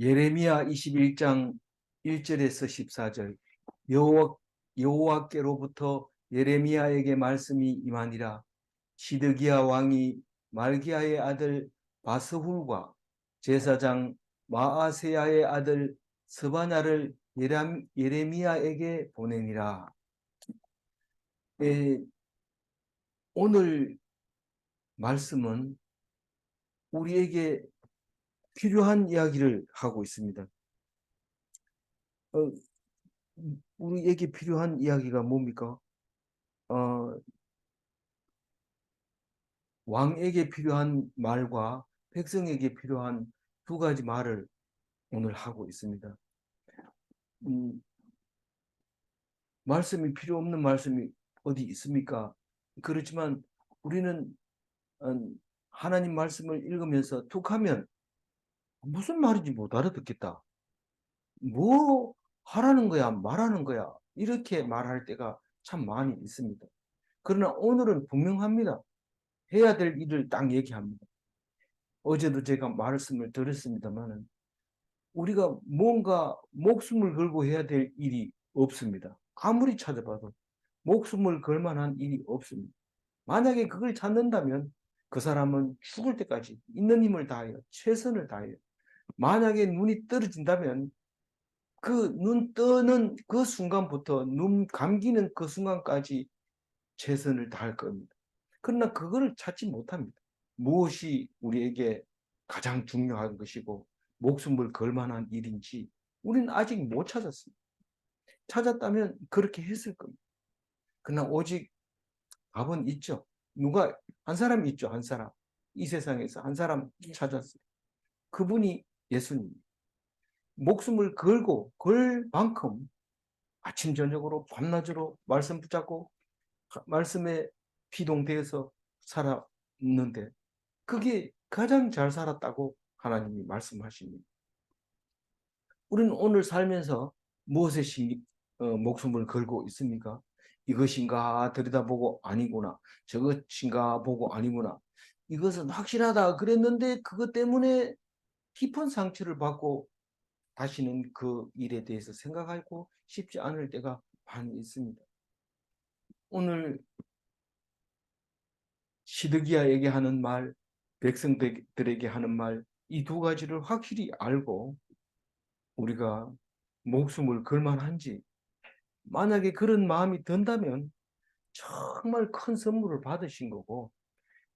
예레미야 21장 1절에서 14절. 여호와께로부터 예레미야에게 말씀이 임하니라. 시드기야 왕이 말기야의 아들 바스훌과 제사장 마아세야의 아들 스바냐를 예레미야에게 보내니라. 오늘 말씀은 우리에게 필요한 이야기를 하고 있습니다. 우리에게 필요한 이야기가 뭡니까? 왕에게 필요한 말과 백성에게 필요한 두 가지 말을 오늘 하고 있습니다. 말씀이 필요 없는 말씀이 어디 있습니까? 그렇지만 우리는 하나님 말씀을 읽으면서 툭 하면 무슨 말인지 못 알아듣겠다. 뭐 하라는 거야, 말하는 거야. 이렇게 말할 때가 참 많이 있습니다. 그러나 오늘은 분명합니다. 해야 될 일을 딱 얘기합니다. 어제도 제가 말씀을 드렸습니다만 우리가 뭔가 목숨을 걸고 해야 될 일이 없습니다. 아무리 찾아봐도 목숨을 걸 만한 일이 없습니다. 만약에 그걸 찾는다면 그 사람은 죽을 때까지 있는 힘을 다하여 최선을 다해요. 만약에 눈이 떨어진다면 그 눈 뜨는 그 순간부터 눈 감기는 그 순간까지 최선을 다할 겁니다. 그러나 그거를 찾지 못합니다. 무엇이 우리에게 가장 중요한 것이고 목숨을 걸 만한 일인지 우리는 아직 못 찾았습니다. 찾았다면 그렇게 했을 겁니다. 그러나 오직 답은 있죠. 누가 한 사람이 있죠. 한 사람. 이 세상에서 한 사람 찾았어요. 그분이 예수님. 목숨을 걸고 걸 만큼 아침 저녁으로 밤낮으로 말씀 붙잡고 말씀에 피동되어서 살았는데 그게 가장 잘 살았다고 하나님이 말씀하십니다. 우리는 오늘 살면서 무엇에 목숨을 걸고 있습니까? 이것인가 들여다보고 아니구나. 저것인가 보고 아니구나. 이것은 확실하다 그랬는데 그것 때문에 깊은 상처를 받고 다시는 그 일에 대해서 생각하고 싶지 않을 때가 많이 있습니다. 오늘 시드기야에게 하는 말, 백성들에게 하는 말, 이 두 가지를 확실히 알고 우리가 목숨을 걸 만한지, 만약에 그런 마음이 든다면 정말 큰 선물을 받으신 거고,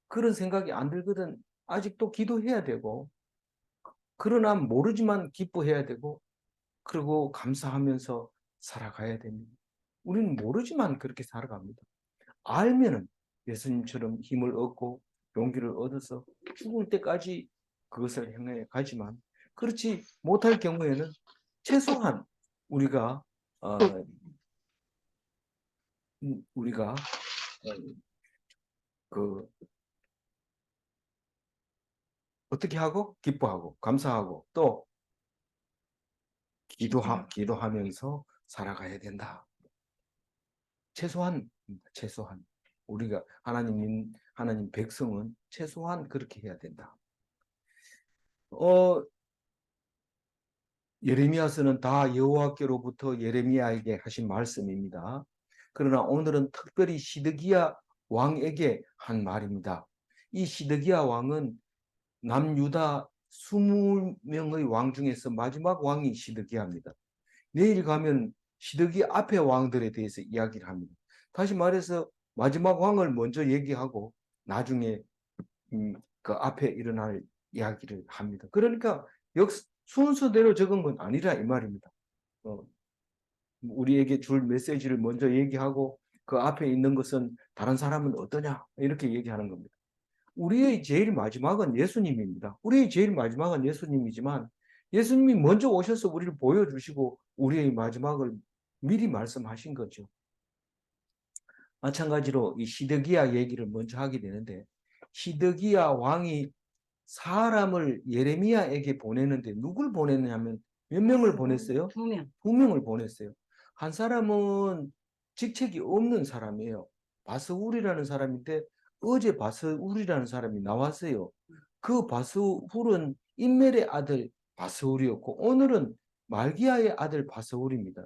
그런 생각이 안 들거든 아직도 기도해야 되고, 그러나 모르지만 기뻐해야 되고, 그리고 감사하면서 살아가야 됩니다. 우리는 모르지만 그렇게 살아갑니다. 알면은 예수님처럼 힘을 얻고 용기를 얻어서 죽을 때까지 그것을 향해 가지만 그렇지 못할 경우에는 최소한 우리가 그 어떻게 하고 기뻐하고 감사하고 또 기도하면서 살아가야 된다. 최소한 우리가 하나님 백성은 최소한 그렇게 해야 된다. 예레미야서는 다 여호와께로부터 예레미야에게 하신 말씀입니다. 그러나 오늘은 특별히 시드기야 왕에게 한 말입니다. 이 시드기야 왕은 남유다 20명의 왕 중에서 마지막 왕이 시드기야입니다. 내일 가면 시드기야 앞의 왕들에 대해서 이야기를 합니다. 다시 말해서 마지막 왕을 먼저 얘기하고 나중에 그 앞에 일어날 이야기를 합니다. 그러니까 순서대로 적은 건 아니라 이 말입니다. 우리에게 줄 메시지를 먼저 얘기하고 그 앞에 있는 것은 다른 사람은 어떠냐 이렇게 얘기하는 겁니다. 우리의 제일 마지막은 예수님입니다. 우리의 제일 마지막은 예수님이지만 예수님이 먼저 오셔서 우리를 보여주시고 우리의 마지막을 미리 말씀하신 거죠. 마찬가지로 이 시드기야 얘기를 먼저 하게 되는데 시드기야 왕이 사람을 예레미야에게 보내는데 누굴 보냈냐면 몇 명을 보냈어요? 두 명. 두 명을 보냈어요. 한 사람은 직책이 없는 사람이에요. 바스훌이라는 사람인데 어제 바스훌이라는 사람이 나왔어요. 그 바스훌은 인멜의 아들 바스울이었고 오늘은 말기야의 아들 바스울입니다.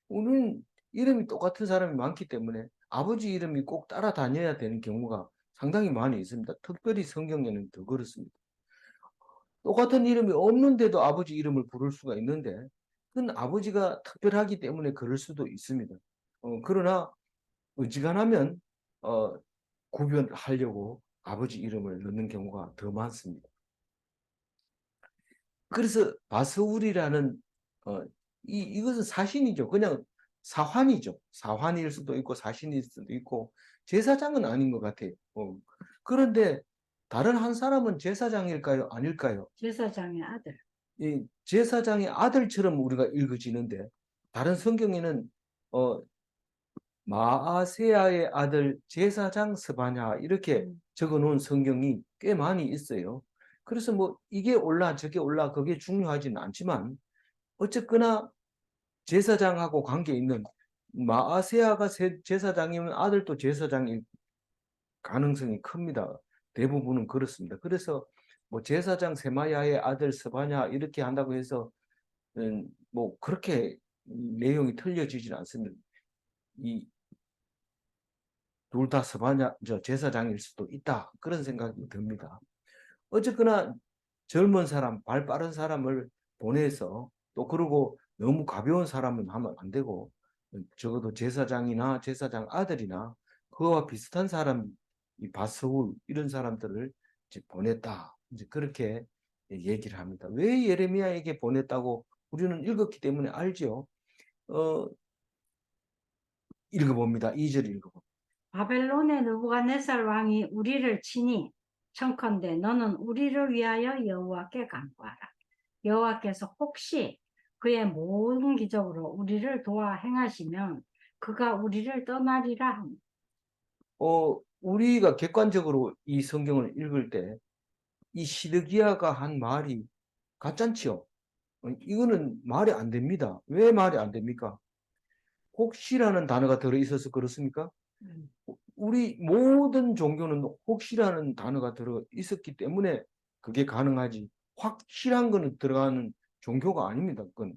우리는 이름이 똑같은 사람이 많기 때문에 아버지 이름이 꼭 따라다녀야 되는 경우가 상당히 많이 있습니다. 특별히 성경에는 더 그렇습니다. 똑같은 이름이 없는데도 아버지 이름을 부를 수가 있는데 그건 아버지가 특별하기 때문에 그럴 수도 있습니다. 그러나 어지간하면 구별하려고 아버지 이름을 넣는 경우가 더 많습니다. 그래서 바스울이라는 이것은 사신이죠. 그냥 사환이죠. 사환일 수도 있고 사신일 수도 있고 제사장은 아닌 것 같아요. 그런데 다른 한 사람은 제사장일까요? 아닐까요? 제사장의 아들. 이 제사장의 아들처럼 우리가 읽어지는데 다른 성경에는 마아세야의 아들 제사장 스바냐 이렇게 적어놓은 성경이 꽤 많이 있어요. 그래서 뭐 이게 올라 저게 올라 그게 중요하지는 않지만 어쨌거나 제사장하고 관계 있는 마아세야가 제사장이면 아들도 제사장일 가능성이 큽니다. 대부분은 그렇습니다. 그래서 뭐 제사장 세마야의 아들 스바냐 이렇게 한다고 해서 뭐 그렇게 내용이 틀려지지는 않습니다. 이 둘 다 스바냐 제사장일 수도 있다 그런 생각이 듭니다. 어쨌거나 젊은 사람, 발 빠른 사람을 보내서 또 그러고 너무 가벼운 사람은 하면 안 되고 적어도 제사장이나 제사장 아들이나 그와 비슷한 사람, 이 바스울 이런 사람들을 이제 보냈다. 이제 그렇게 얘기를 합니다. 왜 예레미야에게 보냈다고 우리는 읽었기 때문에 알죠. 읽어봅니다. 2절 읽어봅니다. 바벨론의 느부갓네살 왕이 우리를 치니 청컨대 너는 우리를 위하여 여호와께 간구하라. 여호와께서 혹시 그의 모든 기적으로 우리를 도와 행하시면 그가 우리를 떠나리라 합니다. 우리가 객관적으로 이 성경을 읽을 때 이 시드기야가 한 말이 가짠치요. 이거는 말이 안 됩니다. 왜 말이 안 됩니까? 혹시라는 단어가 들어있어서 그렇습니까? 우리 모든 종교는 혹시라는 단어가 들어있었기 때문에 그게 가능하지. 확실한 거는 들어가는 종교가 아닙니다. 그건.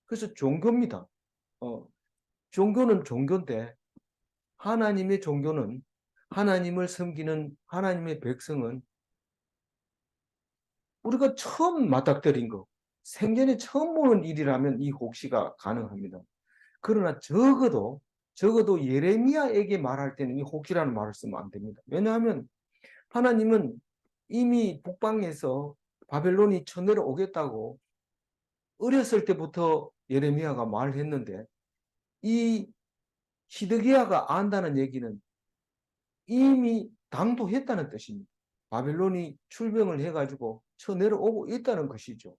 그래서 종교입니다. 종교는 종교인데 하나님의 종교는 하나님을 섬기는 하나님의 백성은 우리가 처음 맞닥뜨린 거, 생전에 처음 보는 일이라면 이 혹시가 가능합니다. 그러나 적어도 예레미야에게 말할 때는 이 혹시라는 말을 쓰면 안 됩니다. 왜냐하면 하나님은 이미 북방에서 바벨론이 쳐내려오겠다고 어렸을 때부터 예레미야가 말했는데 이 시드기야가 안다는 얘기는 이미 당도했다는 뜻입니다. 바벨론이 출병을 해가지고 쳐내려오고 있다는 것이죠.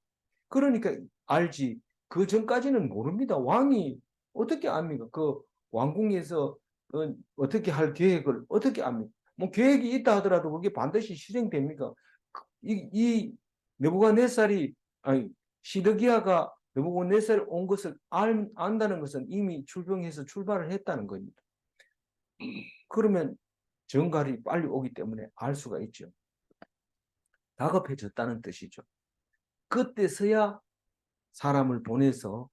그러니까 알지. 그 전까지는 모릅니다. 왕이 어떻게 압니까? 그 왕궁에서 어떻게 할 계획을 어떻게 압니까? 뭐 계획이 있다 하더라도 그게 반드시 실행됩니까? 이 느부갓네살이 아니 시드기야가 느부갓네살 온 것을 안다는 것은 이미 출병해서 출발을 했다는 겁니다. 그러면 정갈이 빨리 오기 때문에 알 수가 있죠. 다급해졌다는 뜻이죠. 그때서야 사람을 보내서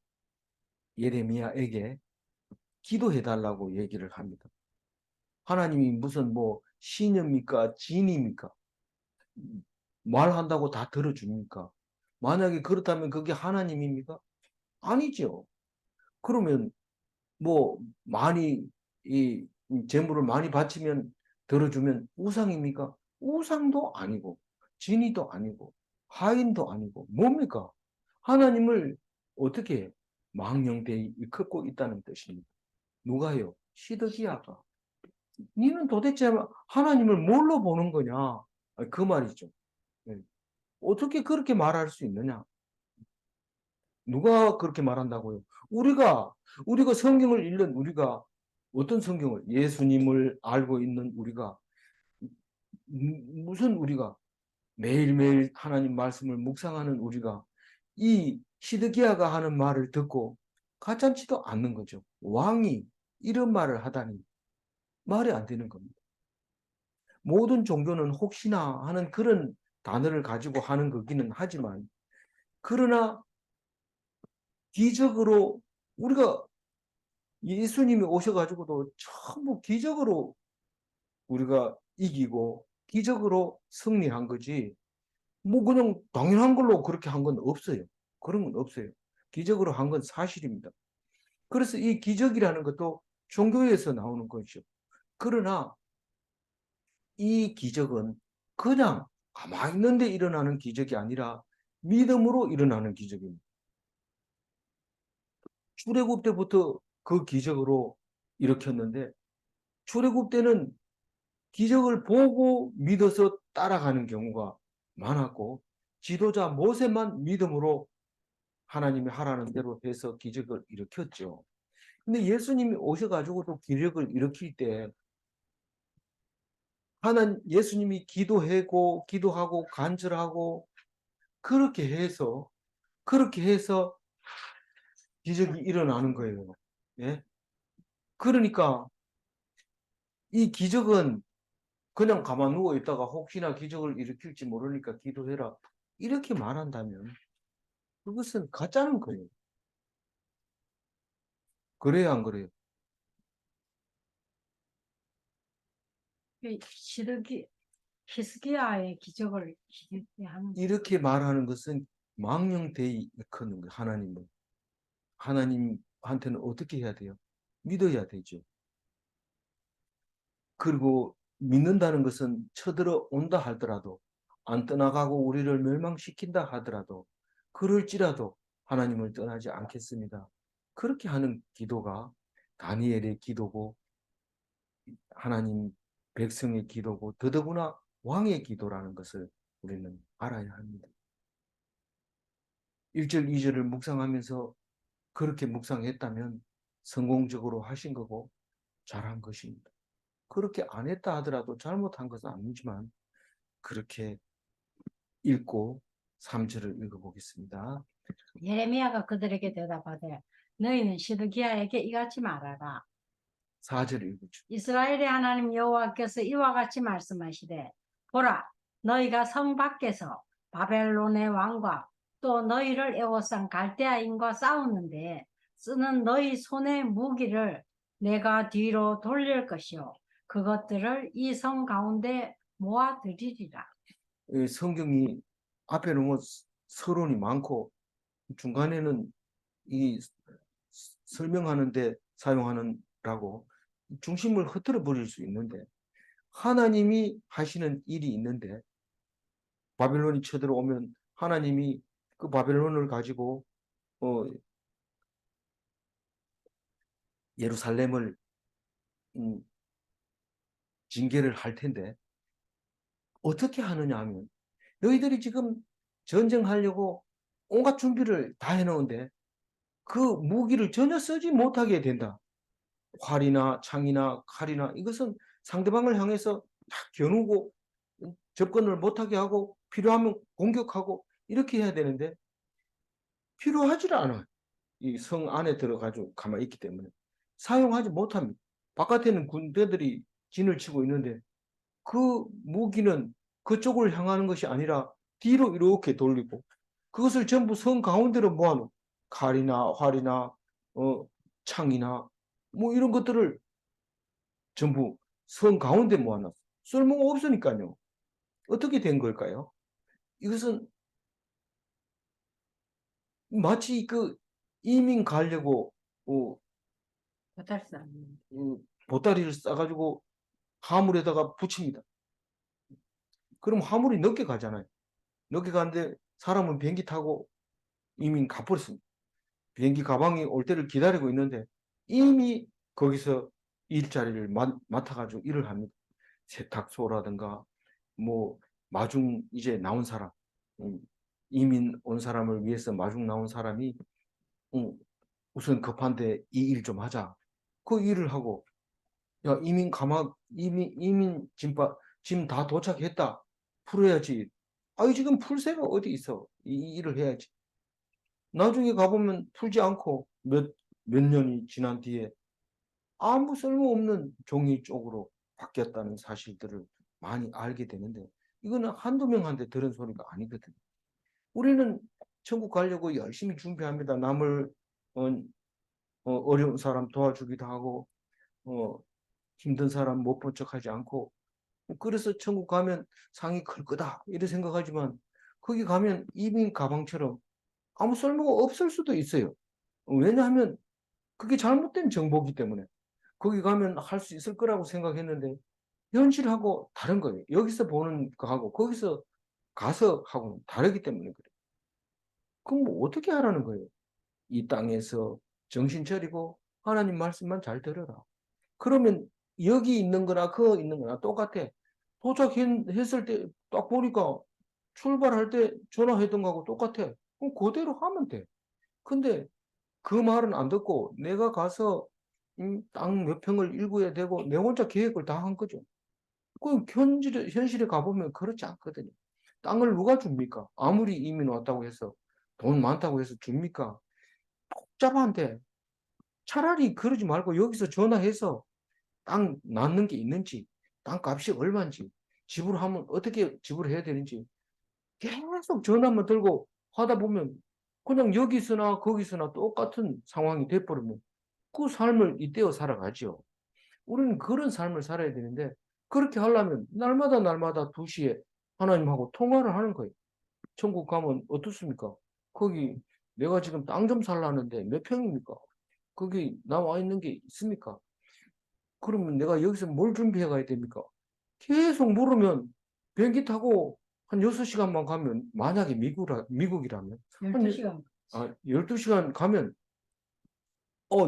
예레미야에게 기도해달라고 얘기를 합니다. 하나님이 무슨 뭐 신입니까? 진입니까? 말한다고 다 들어줍니까? 만약에 그렇다면 그게 하나님입니까? 아니죠. 그러면 뭐 많이 이 재물을 많이 바치면 들어주면 우상입니까? 우상도 아니고 진이도 아니고 하인도 아니고 뭡니까? 하나님을 어떻게 망령되이 일컫고 있다는 뜻입니다. 누가요? 시드기야가. 니는 도대체 하나님을 뭘로 보는 거냐? 그 말이죠. 네. 어떻게 그렇게 말할 수 있느냐? 누가 그렇게 말한다고요? 우리가 성경을 읽는 우리가 어떤 성경을 예수님을 알고 있는 우리가 무슨 우리가 매일매일 하나님 말씀을 묵상하는 우리가 이 시드기야가 하는 말을 듣고 가짠치도 않는 거죠. 왕이 이런 말을 하다니 말이 안 되는 겁니다. 모든 종교는 혹시나 하는 그런 단어를 가지고 하는 거기는 하지만 그러나 기적으로 우리가 예수님이 오셔가지고도 전부 기적으로 우리가 이기고 기적으로 승리한 거지. 뭐 그냥 당연한 걸로 그렇게 한 건 없어요. 그런 건 없어요. 기적으로 한 건 사실입니다. 그래서 이 기적이라는 것도 종교에서 나오는 것이죠. 그러나 이 기적은 그냥 가만히 있는데 일어나는 기적이 아니라 믿음으로 일어나는 기적입니다. 출애굽 때부터 그 기적으로 일으켰는데 출애굽 때는 기적을 보고 믿어서 따라가는 경우가 많았고 지도자 모세만 믿음으로 하나님이 하라는 대로 해서 기적을 일으켰죠. 근데 예수님이 오셔가지고도 기적을 일으킬 때 예수님이 기도하고 간절하고 그렇게 해서 기적이 일어나는 거예요. 예? 그러니까 이 기적은 그냥 가만 누워 있다가 혹시나 기적을 일으킬지 모르니까 기도해라. 이렇게 말한다면 그것은 가짜는 거예요. 그래야 안 그래요? 히스기야의 기적을 기대하는 이렇게 말하는 것은 망령되이 일컫는 거예요. 하나님은. 하나님한테는 어떻게 해야 돼요? 믿어야 되죠. 그리고 믿는다는 것은 쳐들어온다 하더라도 안 떠나가고 우리를 멸망시킨다 하더라도 그럴지라도 하나님을 떠나지 않겠습니다. 그렇게 하는 기도가 다니엘의 기도고 하나님 백성의 기도고 더더구나 왕의 기도라는 것을 우리는 알아야 합니다. 1절, 2절을 묵상하면서 그렇게 묵상했다면 성공적으로 하신 거고 잘한 것입니다. 그렇게 안 했다 하더라도 잘못한 것은 아니지만 그렇게 읽고 3절을 읽어보겠습니다. 예레미야가 그들에게 대답하되 너희는 시드기야에게 이같이 말하라. 4절을 읽어주죠. 이스라엘의 하나님 여호와께서 이와 같이 말씀하시되 보라 너희가 성 밖에서 바벨론의 왕과 또 너희를 애워싼 갈대아인과 싸우는데 쓰는 너희 손의 무기를 내가 뒤로 돌릴 것이요 그것들을 이 성 가운데 모아들이리라. 성경이 앞에는 뭐 서론이 많고 중간에는 이 설명하는데 사용하는라고 중심을 흐트러 버릴 수 있는데 하나님이 하시는 일이 있는데 바벨론이 쳐들어오면 하나님이 그 바벨론을 가지고 예루살렘을 징계를 할 텐데 어떻게 하느냐 하면 너희들이 지금 전쟁하려고 온갖 준비를 다 해놓은데 그 무기를 전혀 쓰지 못하게 된다. 활이나 창이나 칼이나 이것은 상대방을 향해서 다 겨누고 접근을 못하게 하고 필요하면 공격하고 이렇게 해야 되는데 필요하지 않아. 이 성 안에 들어가지고 가만히 있기 때문에 사용하지 못합니다. 바깥에는 군대들이 진을 치고 있는데 그 무기는 그쪽을 향하는 것이 아니라 뒤로 이렇게 돌리고 그것을 전부 성 가운데로 모아놓은 칼이나 활이나 창이나 뭐 이런 것들을 전부 성 가운데 모아놨어. 쓸모가 없으니까요. 어떻게 된 걸까요? 이것은 마치 그 이민 가려고 보따리를 싸가지고 화물에다가 붙입니다. 그럼 화물이 늦게 가잖아요. 늦게 가는데 사람은 비행기 타고 이민 가버렸습니다. 비행기 가방이 올 때를 기다리고 있는데 이미 거기서 일자리를 맡아가지고 일을 합니다. 세탁소라든가 뭐 마중 이제 나온 사람 이민 온 사람을 위해서 마중 나온 사람이 우선 급한데 이 일 좀 하자. 그 일을 하고 야 이민 짐 다 도착했다. 풀어야지. 아유 지금 풀 새가 어디 있어. 이 일을 해야지. 나중에 가보면 풀지 않고 몇 년이 지난 뒤에 아무 쓸모없는 종이 쪽으로 바뀌었다는 사실들을 많이 알게 되는데 이거는 한두 명한테 들은 소리가 아니거든요. 우리는 천국 가려고 열심히 준비합니다. 남을 어려운 사람 도와주기도 하고 힘든 사람 못 본 척하지 않고 그래서 천국 가면 상이 클 거다 이렇게 생각하지만 거기 가면 이민 가방처럼 아무 쓸모가 없을 수도 있어요. 왜냐하면 그게 잘못된 정보기 때문에 거기 가면 할 수 있을 거라고 생각했는데 현실하고 다른 거예요. 여기서 보는 거하고 거기서 가서 하고는 다르기 때문에 그래요. 그럼 뭐 어떻게 하라는 거예요? 이 땅에서 정신 차리고 하나님 말씀만 잘 들어라. 그러면 여기 있는 거나 그 있는 거나 똑같아. 도착했을 때 딱 보니까 출발할 때 전화했던 거하고 똑같아. 그럼 그대로 하면 돼. 근데 그 말은 안 듣고 내가 가서 땅 몇 평을 일구어야 되고 내 혼자 계획을 다 한 거죠. 그 현실에 가보면 그렇지 않거든요. 땅을 누가 줍니까? 아무리 이민 왔다고 해서 돈 많다고 해서 줍니까? 복잡한데 차라리 그러지 말고 여기서 전화해서 땅 낳는 게 있는지, 땅값이 얼마인지, 지불하면 어떻게 지불해야 되는지 계속 전화만 들고 하다 보면 그냥 여기서나 거기서나 똑같은 상황이 돼버리면 그 삶을 이때어 살아가죠. 우리는 그런 삶을 살아야 되는데 그렇게 하려면 날마다 날마다 2시에 하나님하고 통화를 하는 거예요. 천국 가면 어떻습니까? 거기 내가 지금 땅 좀 살라는데 몇 평입니까? 거기 나와 있는 게 있습니까? 그러면 내가 여기서 뭘 준비해 가야 됩니까? 계속 물으면 비행기 타고 한 6시간만 가면 만약에 미국이라면 한 12시간. 12시간 가면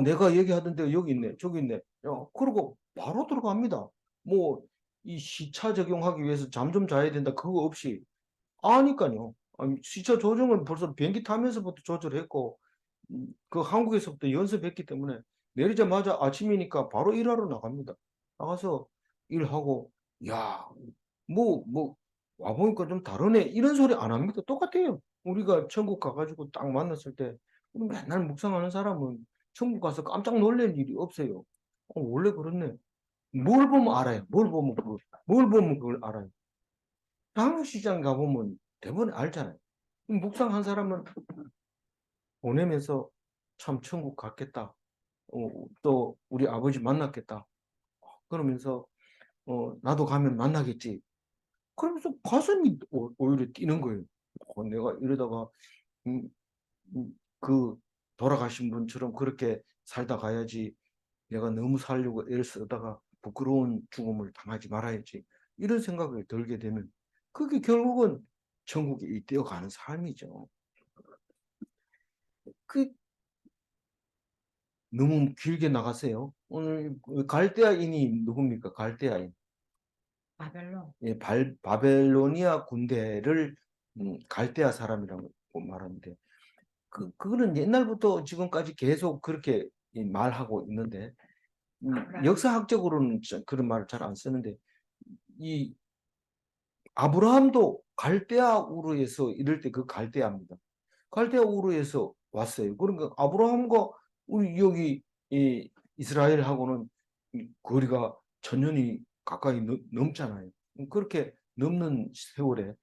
내가 얘기하던 데가 여기 있네, 저기 있네. 야, 그러고 바로 들어갑니다. 뭐, 이 시차 적용하기 위해서 잠 좀 자야 된다, 그거 없이. 아니까요. 아니, 시차 조정을 벌써 비행기 타면서부터 조절했고, 그 한국에서부터 연습했기 때문에 내리자마자 아침이니까 바로 일하러 나갑니다. 나가서 일하고, 야, 와보니까 좀 다르네. 이런 소리 안 합니다. 똑같아요. 우리가 천국 가가지고 딱 만났을 때, 우리 맨날 묵상하는 사람은 천국 가서 깜짝 놀랄 일이 없어요. 원래 그렇네. 뭘 보면 알아요. 뭘 보면 그걸 알아요. 한국시장 가보면 대부분 알잖아요. 묵상한 사람은 보내면서 참 천국 갔겠다. 또 우리 아버지 만났겠다. 그러면서 나도 가면 만나겠지. 그러면서 가슴이 오히려 뛰는 거예요. 내가 이러다가 음, 그 돌아가신 분처럼 그렇게 살다 가야지. 내가 너무 살려고 애를 쓰다가 부끄러운 죽음을 당하지 말아야지. 이런 생각을 들게 되면 그게 결국은 천국에 이끌어가는 삶이죠. 그 너무 길게 나갔어요. 오늘 갈대아인이 누굽니까? 갈대아인. 바벨론. 예, 바벨로니아 군대를 갈대아 사람이라고 말하는데 그거는 옛날부터 지금까지 계속 그렇게 말하고 있는데 역사학적으로는 그런 말을 잘 안 쓰는데 이 아브라함도 갈대아 우르에서 이럴 때 그 갈대아입니다. 갈대아 우르에서 왔어요. 그러니까 아브라함과 우리 여기 이 이스라엘하고는 거리가 천년이 가까이 넘잖아요. 그렇게 넘는 세월에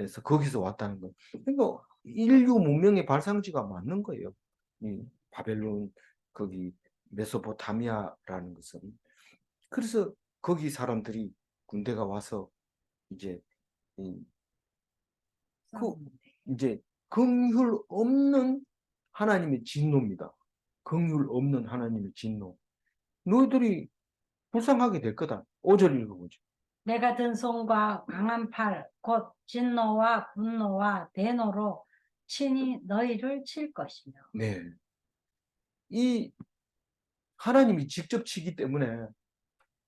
서 거기서 왔다는 거예요. 그러니까 인류 문명의 발상지가 맞는 거예요. 이 바벨론 거기 메소포타미아라는 것은. 그래서 거기 사람들이 군대가 와서 이제 이 그 이제 긍휼 없는 하나님의 진노입니다. 긍휼 없는 하나님의 진노. 너희들이 불쌍하게 될 거다. 5절 읽어보죠. 내가 든 손과 강한 팔, 곧 진노와 분노와 대노로 친히 너희를 칠 것이며. 네. 이 하나님이 직접 치기 때문에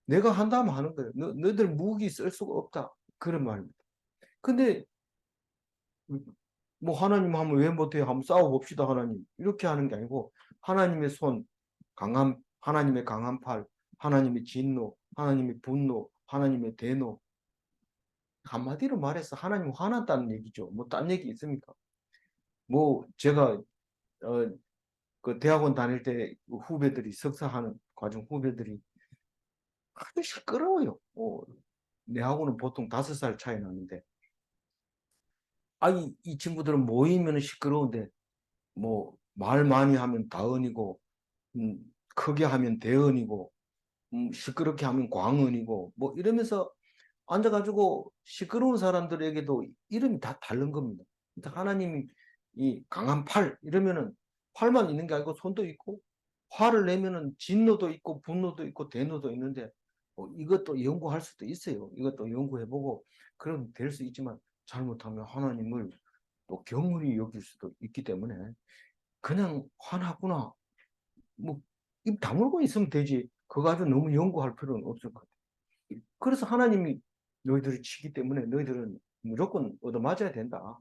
내가 한다면 하는 거예요. 너희들 무기 쓸 수가 없다. 그런 말입니다. 근데 뭐 하나님 하면 왜 못해요? 한번 싸워봅시다 하나님. 이렇게 하는 게 아니고 하나님의 손, 하나님의 강한 팔, 하나님의 진노, 하나님의 분노, 하나님의 대노. 한마디로 말해서 하나님 화났다는 얘기죠. 뭐 딴 얘기 있습니까? 뭐 제가 그 대학원 다닐 때 후배들이 석사하는 과정 후배들이 아주 시끄러워요. 내하고는 보통 5살 차이 나는데 아니, 이 친구들은 모이면 시끄러운데 뭐 말 많이 하면 다언이고 크게 하면 대언이고 시끄럽게 하면 광언이고 뭐 이러면서 앉아가지고 시끄러운 사람들에게도 이름이 다 다른 겁니다. 하나님이 이 강한 팔 이러면은 팔만 있는 게 아니고 손도 있고 화를 내면은 진노도 있고 분노도 있고 대노도 있는데 이것도 연구할 수도 있어요. 이것도 연구해보고 그럼 될 수 있지만 잘못하면 하나님을 또 경홀히 여길 수도 있기 때문에 그냥 화나구나 뭐 입 다물고 있으면 되지. 그거 가지고 너무 연구할 필요는 없을 것 같아요. 그래서 하나님이 너희들을 치기 때문에 너희들은 무조건 얻어맞아야 된다.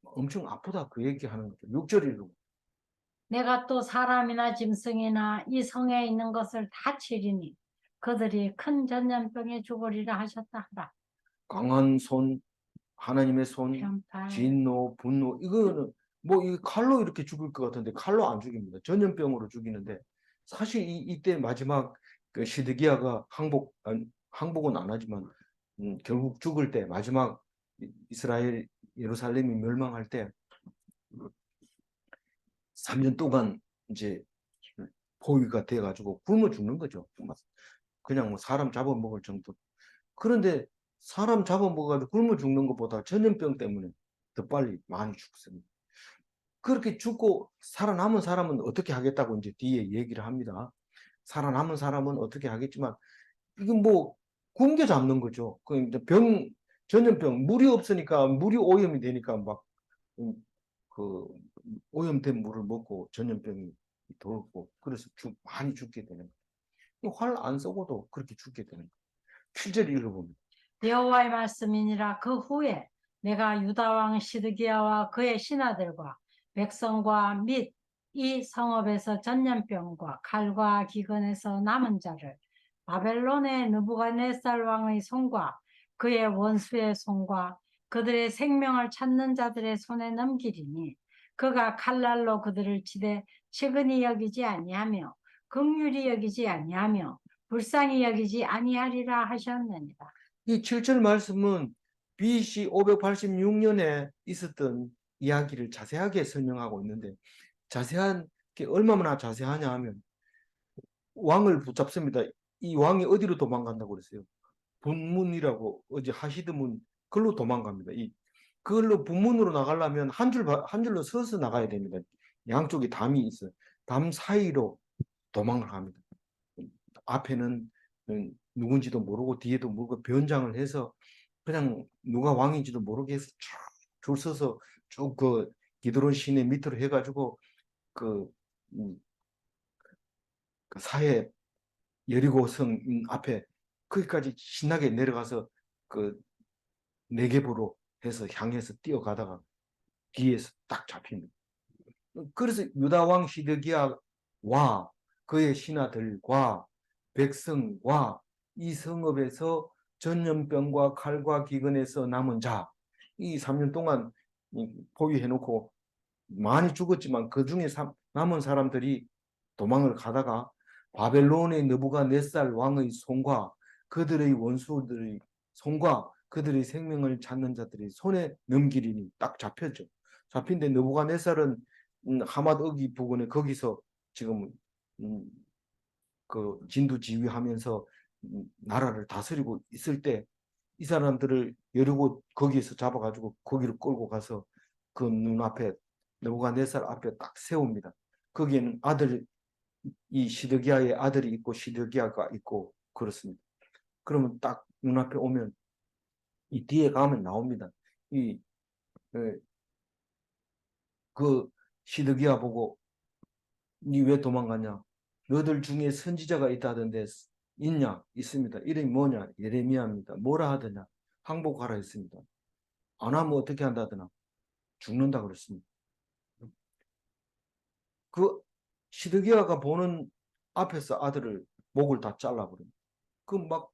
엄청 아프다 그 얘기하는 거죠. 6절이고. 내가 또 사람이나 짐승이나 이 성에 있는 것을 다 치리니 그들이 큰 전염병에 죽으리라 하셨다 하라. 강한 손, 하나님의 손, 편팔. 진노, 분노 이거는 뭐 이 칼로 이렇게 죽을 것 같은데 칼로 안 죽입니다. 전염병으로 죽이는데 사실 이때 마지막 그 시드기야가 항복은 안 하지만 결국 죽을 때 마지막 이스라엘 예루살렘이 멸망할 때 3년 동안 이제 포위가 돼가지고 굶어 죽는 거죠. 그냥 뭐 사람 잡아먹을 정도. 그런데 사람 잡아먹어가지고 굶어 죽는 것보다 전염병 때문에 더 빨리 많이 죽습니다. 그렇게 죽고 살아남은 사람은 어떻게 하겠다고 이제 뒤에 얘기를 합니다. 살아남은 사람은 어떻게 하겠지만 이건 뭐 굶겨 잡는 거죠. 그 이제 전염병 물이 없으니까 물이 오염이 되니까 막 그 오염된 물을 먹고 전염병이 돌고 그래서 많이 죽게 되는 거예요. 활 안 쏘고도 그렇게 죽게 되는 거예요. 7절 읽어보면 여호와의 말씀이니라. 그 후에 내가 유다 왕 시드기야와 그의 신하들과 백성과 및 이 성읍에서 전염병과 칼과 기근에서 남은 자를 바벨론의 느부갓네살 왕의 손과 그의 원수의 손과 그들의 생명을 찾는 자들의 손에 넘기리니 그가 칼날로 그들을 치되 측은히 여기지 아니하며 긍휼히 여기지 아니하며 불쌍히 여기지 아니하리라 하셨느니라. 이 7절 말씀은 BC 586년에 있었던 이야기를 자세하게 설명하고 있는데 자세한 게 얼마나 자세하냐 하면 왕을 붙잡습니다. 이 왕이 어디로 도망간다고 그랬어요? 분문이라고 어제 하시드문 글로 도망갑니다. 이 그걸로 분문으로 나가려면 한 줄로 서서 나가야 됩니다. 양쪽에 담이 있어요. 담 사이로 도망을 합니다. 앞에는 누군지도 모르고 뒤에도 모르고 변장을 해서 그냥 누가 왕인지도 모르게 해서 줄 서서 쭉 그 기드론 시내 밑으로 해가지고 그, 그 사해 여리고성 앞에 거기까지 신나게 내려가서 그 네겝으로 해서 향해서 뛰어가다가 뒤에서 딱 잡힙니다. 그래서 유다 왕 시드기야와 그의 신하들과 백성과 이 성읍에서 전염병과 칼과 기근에서 남은 자, 이 3년 동안 포위해놓고 많이 죽었지만 그 중에 남은 사람들이 도망을 가다가 바벨론의 느부갓네살 왕의 손과 그들의 원수들의 손과 그들의 생명을 찾는 자들의 손에 넘기리니 딱 잡혔죠. 잡힌데 느부갓네살은 하맛 어기 부근에 거기서 지금 그 진두지휘하면서 나라를 다스리고 있을 때 이 사람들을 여리고 거기에서 잡아가지고 거기를 끌고 가서 그 눈앞에 느부갓네살 앞에 딱 세웁니다. 거기에는 이 시드기야의 아들이 있고 시드기야가 있고 그렇습니다. 그러면 딱 눈앞에 오면 이 뒤에 가면 나옵니다. 이 그 시드기야 보고 니 왜 도망가냐? 너들 중에 선지자가 있다던데 있냐? 있습니다. 이름이 뭐냐? 예레미야입니다. 뭐라 하더냐? 항복하라 했습니다. 안 하면 어떻게 한다더나? 죽는다 그랬습니다. 그 시드기야가 보는 앞에서 아들을 목을 다 잘라버립니다. 그 막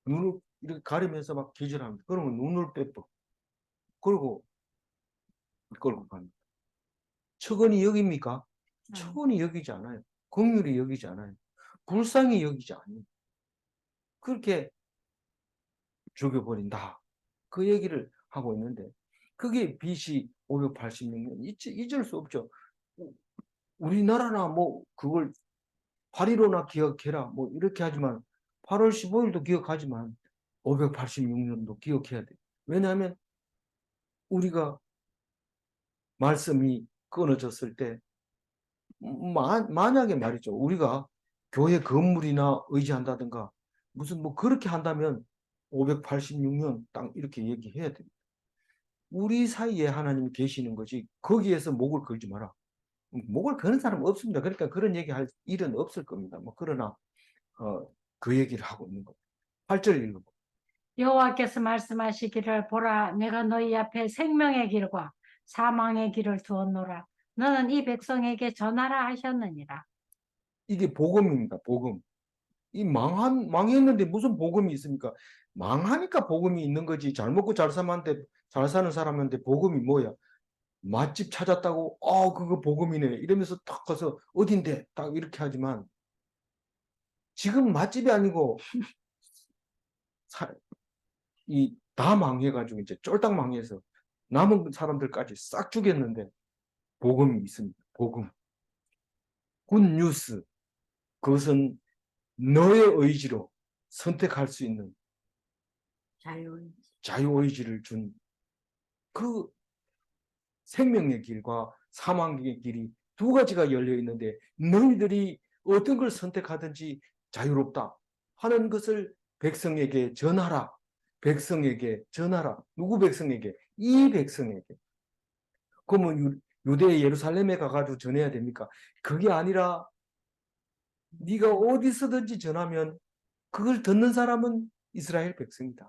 눈을 이렇게 가리면서 막 기절합니다. 그러면 눈을 빼고 그리고 끌고 갑니다. 측은히 여깁니까? 측은히 여기지 않아요. 긍휼히 여기지 않아요. 불쌍히 여기지 않아요. 그렇게 죽여버린다. 그 얘기를 하고 있는데 그게 BC 586년 잊을 수 없죠. 우리나라나 뭐 그걸 8.15나 기억해라 뭐 이렇게 하지만 8월 15일도 기억하지만 586년도 기억해야 돼. 왜냐하면 우리가 말씀이 끊어졌을 때 만약에 말이죠. 우리가 교회 건물이나 의지한다든가 무슨 뭐 그렇게 한다면 586년 딱 이렇게 얘기해야 됩니다. 우리 사이에 하나님이 계시는 거지 거기에서 목을 걸지 마라. 목을 거는 사람은 없습니다. 그러니까 그런 얘기할 일은 없을 겁니다. 뭐 그러나 그 얘기를 하고 있는 겁니다. 8절 읽어보. 여호와께서 말씀하시기를 보라 내가 너희 앞에 생명의 길과 사망의 길을 두었노라. 너는 이 백성에게 전하라 하셨느니라. 이게 복음입니다. 복음. 이 망했는데 무슨 복음이 있습니까? 망하니까 복음이 있는 거지. 잘 먹고 잘 사는 사람한테 복음이 뭐야? 맛집 찾았다고, 그거 복음이네. 이러면서 탁 가서 어딘데? 딱 이렇게 하지만 지금 맛집이 아니고 다 망해가지고 이제 쫄딱 망해서 남은 사람들까지 싹 죽였는데 복음이 있습니다. 복음. 굿뉴스. 그것은 너의 의지로 선택할 수 있는 자유의지를 준 그 생명의 길과 사망의 길이 두 가지가 열려 있는데 너희들이 어떤 걸 선택하든지 자유롭다 하는 것을 백성에게 전하라. 백성에게 전하라. 누구 백성에게? 이 백성에게. 그러면 유대 예루살렘에 가가지고 전해야 됩니까? 그게 아니라 네가 어디서든지 전하면 그걸 듣는 사람은 이스라엘 백성이다.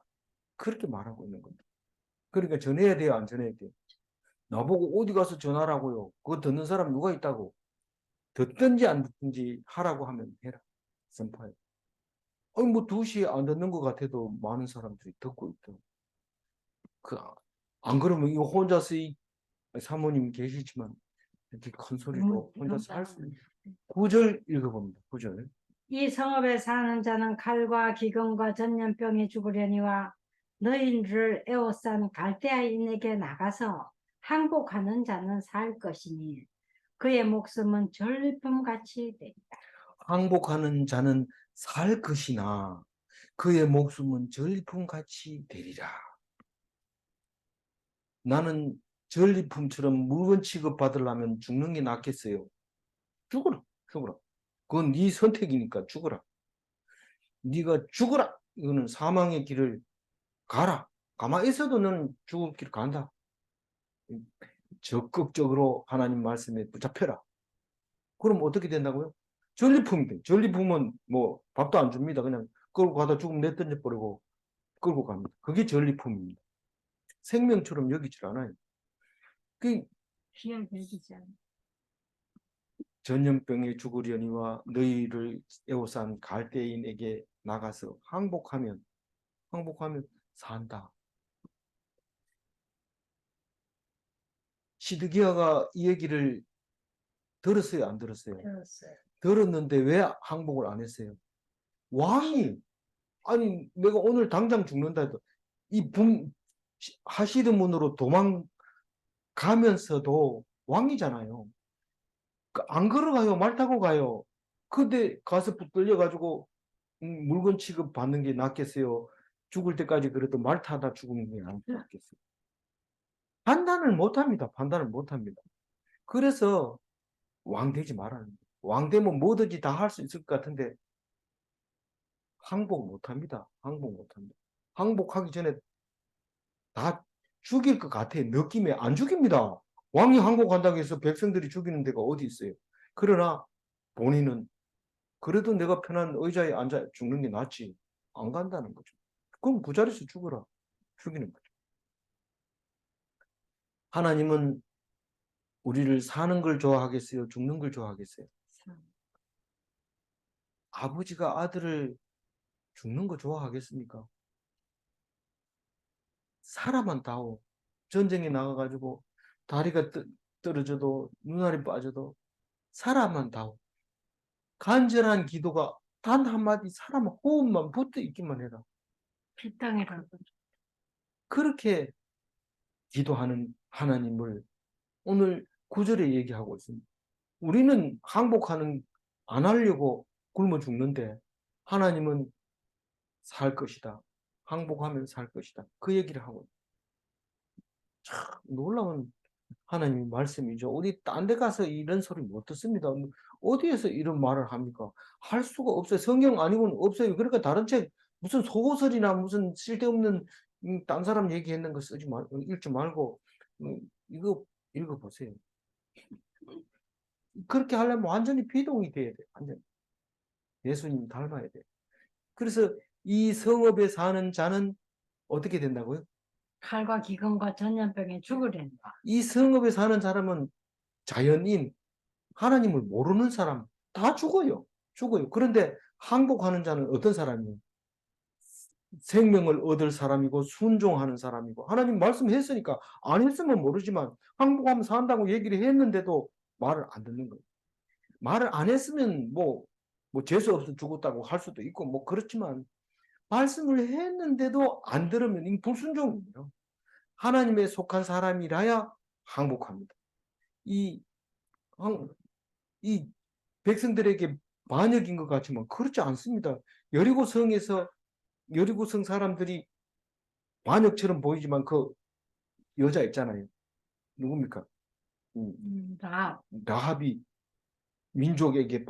그렇게 말하고 있는 겁니다. 그러니까 전해야 돼요, 안 전해야 돼요? 나보고 어디 가서 전하라고요. 그거 듣는 사람 누가 있다고? 듣든지 안 듣든지 하라고 하면 해라. 선포해. 아니 뭐 2시에 안 듣는 것 같아도 많은 사람들이 듣고 있더라고. 안 그러면 이거 혼자서 사모님 계시지만 이렇게 큰 소리로 혼자서 할 수 있는. 9절 읽어봅니다. 9절. 이 성읍에 사는 자는 칼과 기근과 전염병에 죽으려니와 너희를 에워싼 갈대아인에게 나가서 항복하는 자는 살 것이니 그의 목숨은 전리품같이 되리라. 항복하는 자는 살 것이나 그의 목숨은 전리품같이 되리라. 나는 전리품처럼 물건 취급받으려면 죽는 게 낫겠어요. 죽어라. 죽어라. 그건 네 선택이니까 죽어라. 네가 죽어라. 이거는 사망의 길을 가라. 가만히 있어도 너는 죽을 길 간다. 적극적으로 하나님 말씀에 붙잡혀라. 그럼 어떻게 된다고요? 전리품이 돼. 전리품은 뭐 밥도 안 줍니다. 그냥 끌고 가다 죽으면 내던져 버리고 끌고 갑니다. 그게 전리품입니다. 생명처럼 여기질 않아요. 그 귀한 별기지 않아. 전염병에 죽으려니와 너희를 에워싼 갈대인에게 나가서 항복하면 산다. 시드기야가 이 얘기를 들었어요, 안 들었어요? 들었어요. 들었는데 왜 항복을 안 했어요? 왕이 아니 내가 오늘 당장 죽는다 해도 이 하시드 문으로 도망가면서도 왕이잖아요. 안 걸어가요. 말 타고 가요. 근데 가서 붙들려 가지고 물건 취급 받는 게 낫겠어요. 죽을 때까지 그래도 말 타다 죽는 게 낫겠어요. 판단을 못 합니다. 판단을 못 합니다. 그래서 왕 되지 말아요. 왕 되면 뭐든지 다 할 수 있을 것 같은데 항복 못 합니다. 항복 못 합니다. 항복하기 전에 다 죽일 것 같아. 느낌에 안 죽입니다. 왕이 항복한다고 해서 백성들이 죽이는 데가 어디 있어요. 그러나 본인은 그래도 내가 편한 의자에 앉아 죽는 게 낫지. 안 간다는 거죠. 그럼 그 자리에서 죽어라. 죽이는 거죠. 하나님은 우리를 사는 걸 좋아하겠어요? 죽는 걸 좋아하겠어요? 아버지가 아들을 죽는 거 좋아하겠습니까? 사람만 다오. 전쟁에 나가가지고 다리가 떨어져도 눈알이 빠져도 사람만 다오. 간절한 기도가 단 한마디 사람 호흡만 붙어 있기만 해라. 빗땅이라도. 그렇게 기도하는 하나님을 오늘 9절에 얘기하고 있습니다. 우리는 항복하는 안 하려고 굶어 죽는데 하나님은 살 것이다. 항복하면 살 것이다. 그 얘기를 하고 참 놀라운 하나님의 말씀이죠. 어디 딴 데 가서 이런 소리 못 듣습니다. 어디에서 이런 말을 합니까? 할 수가 없어요. 성경 아니고는 없어요. 그러니까 다른 책 무슨 소설이나 무슨 쓸데없는 딴 사람 얘기했는 거 쓰지 말고 읽지 말고 이거 읽어보세요. 그렇게 하려면 완전히 비동이 돼야 돼. 완전 예수님 닮아야 돼. 그래서 이 성읍에 사는 자는 어떻게 된다고요? 칼과 기근과 전염병에 죽으련다. 이 성읍에 사는 사람은 자연인, 하나님을 모르는 사람 다 죽어요. 죽어요. 그런데 항복하는 자는 어떤 사람이에요? 생명을 얻을 사람이고 순종하는 사람이고 하나님 말씀했으니까 안 했으면 모르지만 항복하면 산다고 얘기를 했는데도 말을 안 듣는 거예요. 말을 안 했으면 뭐 재수 없어 죽었다고 할 수도 있고 뭐 그렇지만 말씀을 했는데도 안 들으면 이 불순종이에요. 하나님에 속한 사람이라야 항복합니다. 이 백성들에게 반역인 것 같지만 그렇지 않습니다. 여리고성 사람들이 반역처럼 보이지만 그 여자 있잖아요. 누굽니까? 라합이 민족에게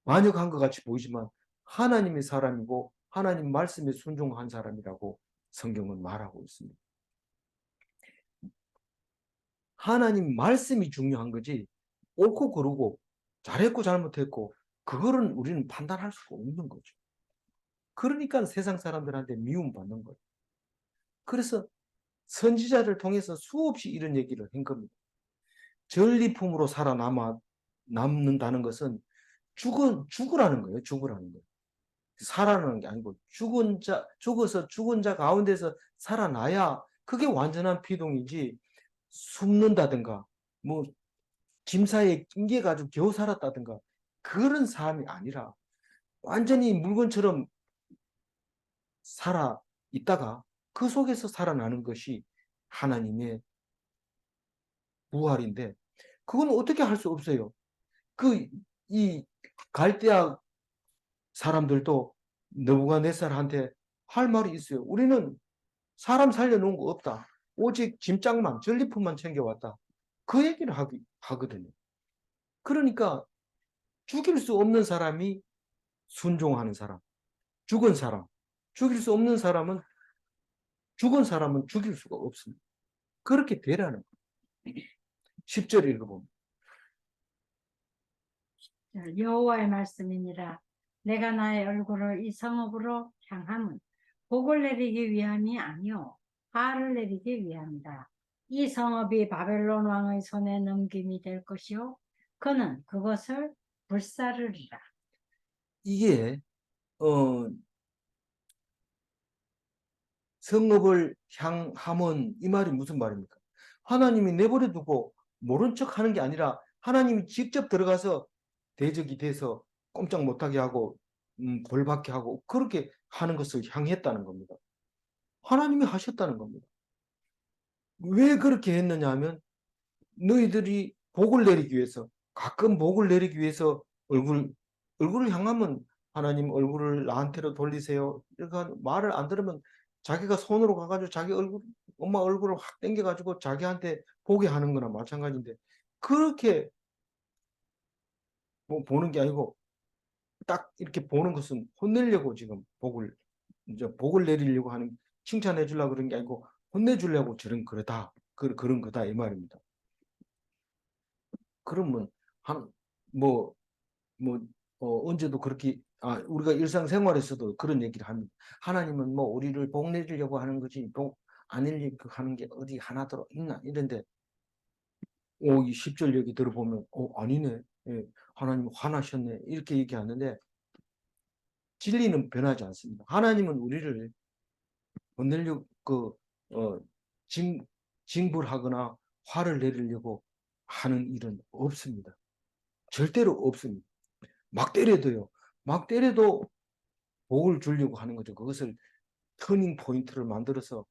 반역한 것 같이 보이지만 하나님의 사람이고 하나님 말씀에 순종한 사람이라고 성경은 말하고 있습니다. 하나님 말씀이 중요한 거지 옳고 그르고 잘했고 잘못했고 그거는 우리는 판단할 수가 없는 거죠. 그러니까 세상 사람들한테 미움받는 거예요. 그래서 선지자를 통해서 수없이 이런 얘기를 한 겁니다. 전리품으로 남는다는 것은 죽으라는 거예요. 죽으라는 거예요. 살아나는 게 아니고 죽어서 죽은 자 가운데서 살아나야 그게 완전한 피동이지 숨는다든가 뭐 김사에 낑겨가지고 겨우 살았다든가 그런 삶이 아니라 완전히 물건처럼 살아 있다가 그 속에서 살아나는 것이 하나님의 부활인데 그건 어떻게 할 수 없어요. 이 갈대아 사람들도 느부갓네살한테 할 말이 있어요. 우리는 사람 살려놓은 거 없다. 오직 짐짝만 전리품만 챙겨왔다. 그 얘기를 하거든요. 그러니까 죽일 수 없는 사람이 순종하는 사람, 죽은 사람. 죽일 수 없는 사람은 죽은 사람은 죽일 수가 없습니다. 그렇게 되라는 거예요. 10절 읽어보면 여호와의 말씀이니라. 내가 나의 얼굴을 이 성읍으로 향함은 복을 내리기 위함이 아니요 화를 내리기 위함이다. 이 성읍이 바벨론 왕의 손에 넘김이 될 것이요 그는 그것을 불사르리라. 이게 성읍을 향함은 이 말이 무슨 말입니까? 하나님이 내버려 두고 모른 척 하는 게 아니라 하나님이 직접 들어가서 대적이 돼서 꼼짝 못하게 하고 벌받게 하고 그렇게 하는 것을 향했다는 겁니다. 하나님이 하셨다는 겁니다. 왜 그렇게 했느냐 하면 너희들이 복을 내리기 위해서 가끔 복을 내리기 위해서 얼굴을 향하면 하나님 얼굴을 나한테로 돌리세요. 이렇게 말을 안 들으면 자기가 손으로 가가지고 자기 엄마 얼굴을 확 당겨가지고 자기한테 보게 하는 거나 마찬가지인데 그렇게 보는 게 아니고 딱 이렇게 보는 것은 혼내려고 지금 복을 내리려고 하는 칭찬해 주려고 그런 게 아니고 혼내주려고 그런 거다 이 말입니다. 그러면 뭐 언제도 그렇게 우리가 일상생활에서도 그런 얘기를 합니다. 하나님은 뭐 우리를 복 내리려고 하는 거지 복 안 내리려고 하는 게 어디 하나도 있나 이런데 이 10절 얘기 들어보면 아니네. 예, 하나님 화나셨네 이렇게 얘기하는데 진리는 변하지 않습니다. 하나님은 우리를 혼내려고 징벌하거나 화를 내리려고 하는 일은 없습니다. 절대로 없습니다. 막 때려도 복을 주려고 하는 거죠. 그것을 터닝 포인트를 만들어서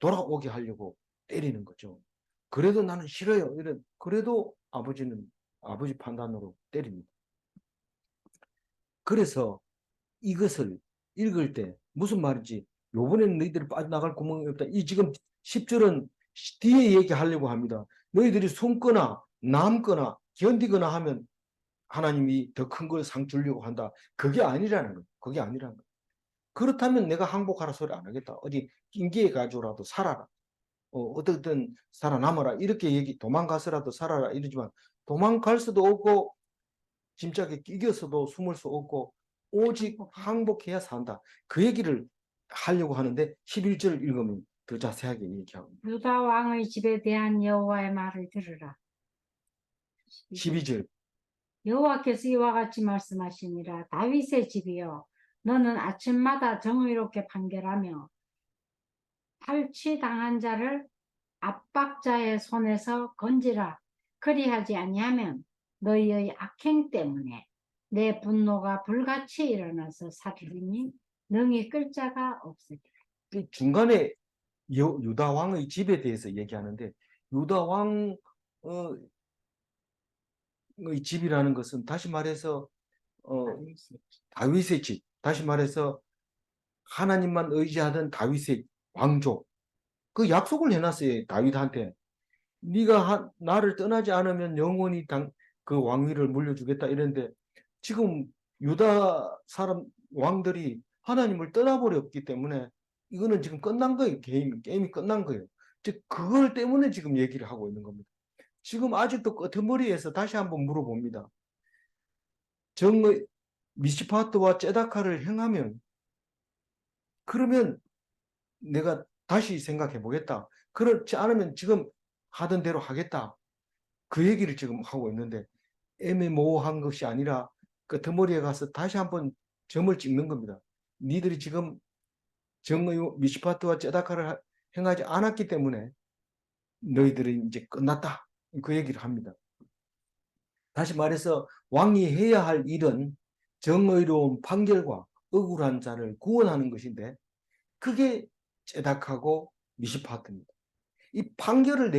돌아오게 하려고 때리는 거죠. 그래도 나는 싫어요. 그래도 아버지 판단으로 때립니다. 그래서 이것을 읽을 때 무슨 말인지, 요번에는 너희들이 빠져나갈 구멍이 없다. 이 지금 10절은 뒤에 얘기하려고 합니다. 너희들이 숨거나 남거나 견디거나 하면 하나님이 더 큰 걸 상 주려고 한다. 그게 아니라는 거예요. 그게 아니라는 거예요. 그렇다면 내가 항복하라 소리 안 하겠다. 어디 낑기에 가지고라도 살아라. 어떻든 살아남아라. 이렇게 도망가서라도 살아라. 이러지만 도망갈 수도 없고 짐짝에 끼겨서도 숨을 수 없고 오직 항복해야 산다. 그 얘기를 하려고 하는데 11절 읽으면 더 자세하게 얘기하고 유다 왕의 집에 대한 여호와의 말을 들으라. 12절 여호와께서 이와 같이 말씀하시니라. 다윗의 집이여, 너는 아침마다 정의롭게 판결하며 탈취당한 자를 압박자의 손에서 건지라. 그리하지 아니하면 너희의 악행 때문에 내 분노가 불같이 일어나서 살리니 능히 끌 자가 없으리라. 중간에 유다 왕의 집에 대해서 얘기하는데 유다 왕의 집이라는 것은 다시 말해서 다윗의 집, 다시 말해서 하나님만 의지하던 다윗의 왕족, 그 약속을 해놨어요. 다윗한테. 네가 나를 떠나지 않으면 영원히 그 왕위를 물려주겠다 이랬는데 지금 유다 사람 왕들이 하나님을 떠나버렸기 때문에 이거는 지금 끝난 거예요. 게임이 끝난 거예요. 즉 그걸 때문에 지금 얘기를 하고 있는 겁니다. 지금 아직도 끄트머리에서 다시 한번 물어봅니다. 정의 미시파트와 제다카를 행하면 그러면 내가 다시 생각해 보겠다. 그렇지 않으면 지금 하던 대로 하겠다. 그 얘기를 지금 하고 있는데 애매모호한 것이 아니라 끄트머리에 가서 다시 한번 점을 찍는 겁니다. 니들이 지금 정의 미시파트와 제다카를 행하지 않았기 때문에 너희들이 이제 끝났다. 그 얘기를 합니다. 다시 말해서 왕이 해야 할 일은 정의로운 판결과 억울한 자를 구원하는 것인데 그게 제닥하고 미시파트입니다. 이 판결을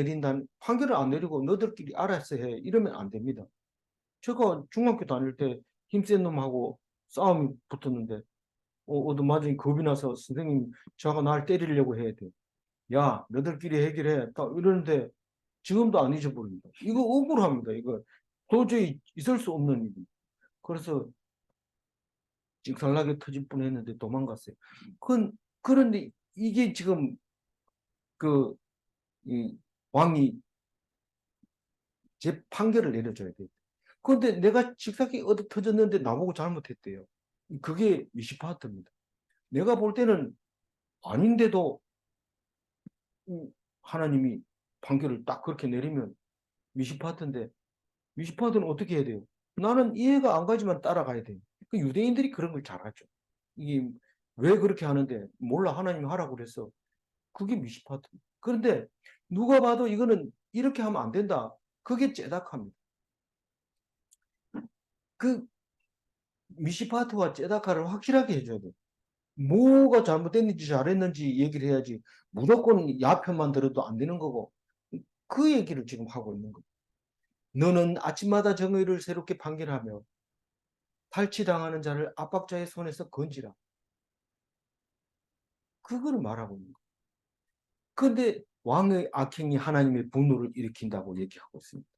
판결을 안 내리고 너들끼리 알아서 해 이러면 안 됩니다. 제가 중학교 다닐 때 힘센 놈하고 싸움이 붙었는데 얻어맞으니 겁이 나서 선생님 저가 날 때리려고 해야 돼. 야 너들끼리 해결해. 딱 이러는데 지금도 안 잊어버립니다. 이거 억울합니다. 이거 도저히 있을 수 없는 일입니다. 그래서 찍살나게 터질 뻔했는데 도망갔어요. 그런데 이게 지금 이 왕이 제 판결을 내려줘야 돼요. 그런데 내가 직사기 얻어 터졌는데 나보고 잘못했대요. 그게 미시파트입니다. 내가 볼 때는 아닌데도 하나님이 판결을 딱 그렇게 내리면 미시파트인데 미시파트는 어떻게 해야 돼요? 나는 이해가 안 가지만 따라가야 돼요. 그 유대인들이 그런 걸 잘하죠. 이게 왜 그렇게 하는데 몰라 하나님이 하라고 그랬어. 그게 미시파트. 그런데 누가 봐도 이거는 이렇게 하면 안 된다. 그게 제다카입니다. 그 미시파트와 제다카를 확실하게 해줘야 돼. 뭐가 잘못됐는지 잘했는지 얘기를 해야지 무조건 야편만 들어도 안 되는 거고 그 얘기를 지금 하고 있는 거예요. 너는 아침마다 정의를 새롭게 판결하며 탈취당하는 자를 압박자의 손에서 건지라. 그걸 말하고 있는 거예요. 그런데 왕의 악행이 하나님의 분노를 일으킨다고 얘기하고 있습니다.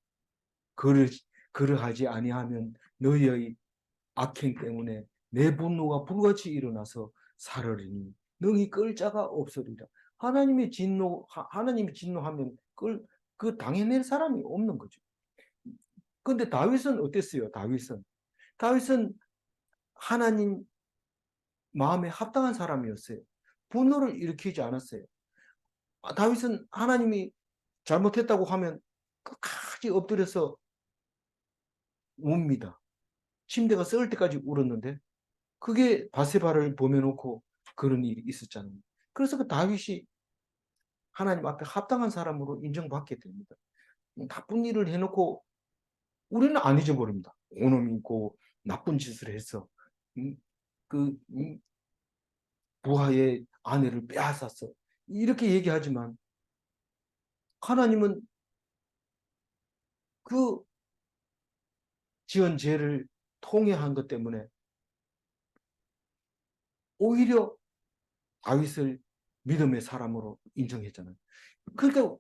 그러하지 아니하면 너희의 악행 때문에 내 분노가 불같이 일어나서 살으리니 능히 끌 자가 없으리라. 하나님이 진노하면 그 당해낼 사람이 없는 거죠. 근데 다윗은 어땠어요? 다윗은 하나님 마음에 합당한 사람이었어요. 분노를 일으키지 않았어요. 다윗은 하나님이 잘못했다고 하면 끝까지 엎드려서 웁니다. 침대가 썩을 때까지 울었는데 그게 바세바를 보내놓고 그런 일이 있었잖아요. 그래서 그 다윗이 하나님 앞에 합당한 사람으로 인정받게 됩니다. 나쁜 일을 해놓고 우리는 안 잊어버립니다. 오놈이 있고 나쁜 짓을 해서 그 부하의 아내를 빼앗았어. 이렇게 얘기하지만 하나님은 그 지은 죄를 통회한 것 때문에 오히려 다윗을 믿음의 사람으로 인정했잖아요. 그러니까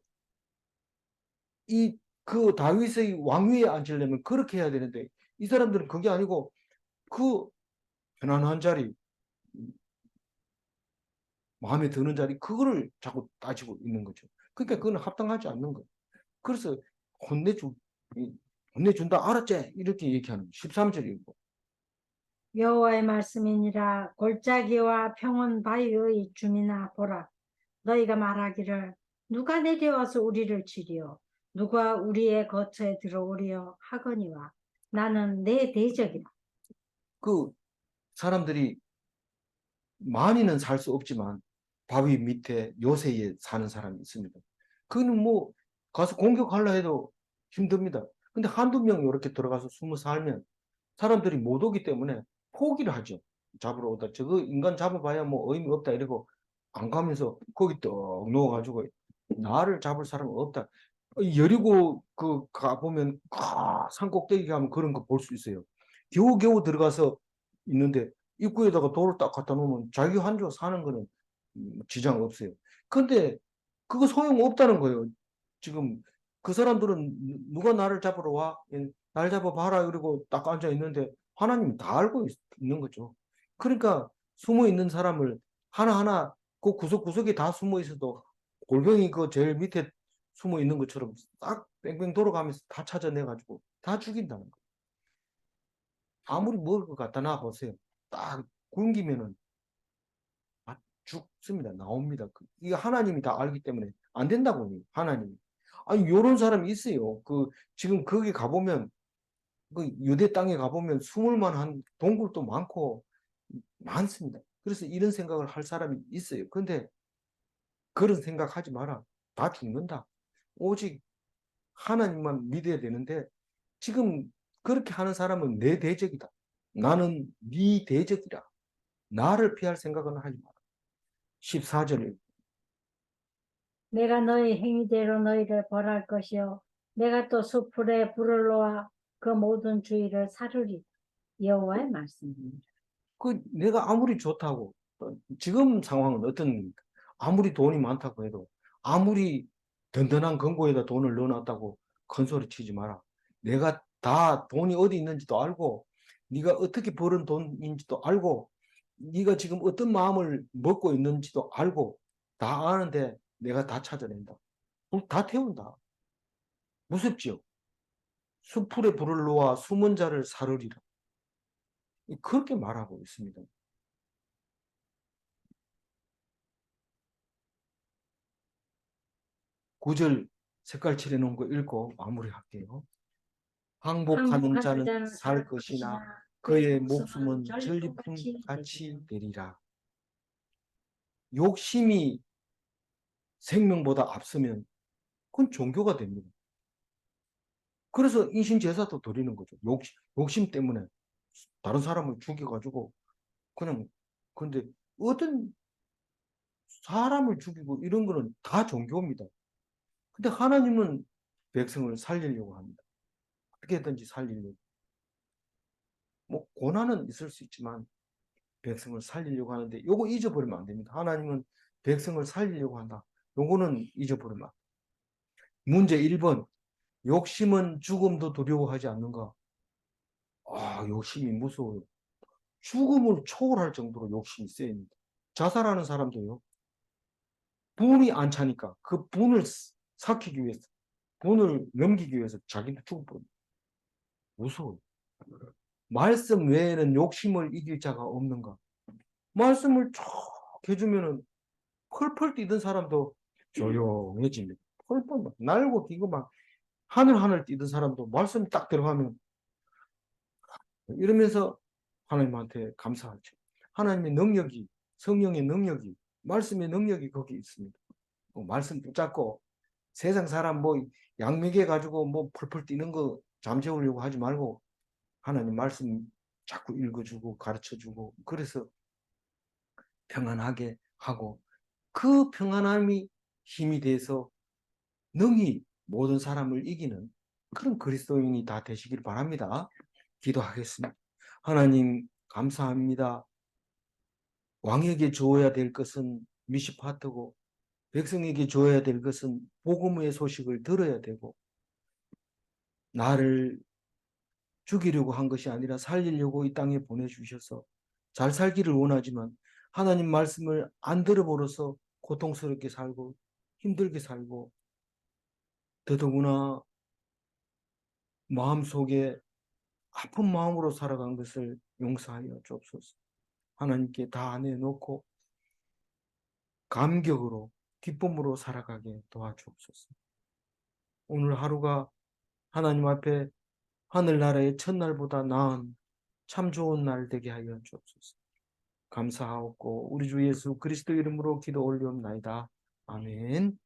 그 다윗의 왕위에 앉으려면 그렇게 해야 되는데 이 사람들은 그게 아니고 그 편안한 자리, 마음에 드는 자리, 그거를 자꾸 따지고 있는 거죠. 그러니까 그건 합당하지 않는 거예요. 그래서 혼내주, 혼내준다, 알았지? 이렇게 얘기하는 13절이고. 여호와의 말씀이니라. 골짜기와 평온 바위의 주민아 보라. 너희가 말하기를 누가 내려와서 우리를 치리요 누가 우리의 거처에 들어오리요 하거니와 나는 내 대적이라. 그 사람들이 많이는 살 수 없지만 바위 밑에 요새에 사는 사람이 있습니다. 그는 뭐 가서 공격하려 해도 힘듭니다. 근데 한두 명 이렇게 들어가서 숨어 살면 사람들이 못 오기 때문에 포기를 하죠. 잡으러 오다. 저거 인간 잡아봐야 뭐 의미 없다 이러고 안 가면서 거기 떡 누워가지고 나를 잡을 사람은 없다. 여리고 그 가보면 산 꼭대기 가면 그런 거 볼 수 있어요. 겨우겨우 들어가서 있는데 입구에다가 돌을 딱 갖다 놓으면 자기 한조 사는 거는 지장 없어요. 근데 그거 소용 없다는 거예요. 지금 그 사람들은 누가 나를 잡으러 와? 날 잡아봐라. 그리고 딱 앉아 있는데 하나님이 다 알고 있는 거죠. 그러니까 숨어 있는 사람을 하나하나 그 구석구석에 다 숨어 있어도 골뱅이 그 제일 밑에 숨어 있는 것처럼 싹 뺑뺑 돌아가면서 다 찾아내가지고 다 죽인다는 거예요. 아무리 먹을 것 갖다 놔 보세요. 딱 굶기면은 다 죽습니다. 나옵니다. 이거 하나님이 다 알기 때문에 안 된다고 하나님이. 아니 요런 사람이 있어요. 그 지금 거기 가보면 그 유대 땅에 가보면 숨을 만한 동굴도 많고 많습니다. 그래서 이런 생각을 할 사람이 있어요. 근데 그런 생각하지 마라. 다 죽는다. 오직 하나님만 믿어야 되는데 지금 그렇게 하는 사람은 내 대적이다. 나는 네 대적이라. 나를 피할 생각은 하지 마라. 14절. 내가 너희 행위대로 너희를 벌할 것이요 내가 또 숲풀에 불을 놓아 그 모든 주위를 사르리. 여호와의 말씀입니다. 그 내가 아무리 좋다고 지금 상황은 어떻습니까? 아무리 돈이 많다고 해도 아무리 든든한 금고에다 돈을 넣어놨다고 큰 소리 치지 마라. 내가 다 돈이 어디 있는지도 알고 네가 어떻게 벌은 돈인지도 알고 네가 지금 어떤 마음을 먹고 있는지도 알고 다 아는데 내가 다 찾아낸다. 다 태운다. 무섭지요? 숲풀에 불을 놓아 숨은 자를 사르리라. 그렇게 말하고 있습니다. 9절 색깔 칠해놓은 거 읽고 마무리할게요. 항복하는 항복하는 자는 자는 살 살 것이나 것이나 그의 그의 목숨은 목숨은 전리품같이 전리품같이 되리라. 되리라. 욕심이 생명보다 앞서면 그건 종교가 됩니다. 그래서 인신제사도 드리는 거죠. 욕심 때문에 다른 사람을 죽여가지고 그냥 근데 어떤 사람을 죽이고 이런 거는 다 종교입니다. 근데 하나님은 백성을 살리려고 합니다. 어떻게든지 살리려고. 뭐 고난은 있을 수 있지만 백성을 살리려고 하는데 요거 잊어버리면 안 됩니다. 하나님은 백성을 살리려고 한다. 요거는 잊어버리면 안 돼요. 문제 1번. 욕심은 죽음도 두려워하지 않는가? 아, 욕심이 무서워요. 죽음을 초월할 정도로 욕심이 세입니다. 자살하는 사람도요. 분이 안 차니까 그 분을 삭히기 위해서, 분을 넘기기 위해서 자기도 죽어버립니다. 무서워요. 말씀 외에는 욕심을 이길 자가 없는가? 말씀을 쭉 해주면은 펄펄 뛰던 사람도 조용해집니다. 펄펄 막 날고 뛰고 막 하늘 뛰던 사람도 말씀 딱 들어가면 이러면서 하나님한테 감사하죠. 하나님의 능력이, 성령의 능력이, 말씀의 능력이 거기 있습니다. 말씀 붙잡고 세상 사람 뭐 양미개 가지고 뭐 펄펄 뛰는 거 잠재우려고 하지 말고 하나님 말씀 자꾸 읽어주고 가르쳐주고 그래서 평안하게 하고 그 평안함이 힘이 돼서 능히 모든 사람을 이기는 그런 그리스도인이 다 되시길 바랍니다. 기도하겠습니다. 하나님 감사합니다. 왕에게 주어야 될 것은 미시파트고 백성에게 주어야 될 것은 복음의 소식을 들어야 되고 나를 죽이려고 한 것이 아니라 살리려고 이 땅에 보내주셔서 잘 살기를 원하지만 하나님 말씀을 안 들어버려서 고통스럽게 살고 힘들게 살고 더더구나 마음속에 아픈 마음으로 살아간 것을 용서하여 주옵소서. 하나님께 다 내놓고 감격으로 기쁨으로 살아가게 도와주옵소서. 오늘 하루가 하나님 앞에 하늘나라의 첫날보다 나은 참 좋은 날 되게 하여 주옵소서. 감사하옵고 우리 주 예수 그리스도 이름으로 기도 올리옵나이다. 아멘.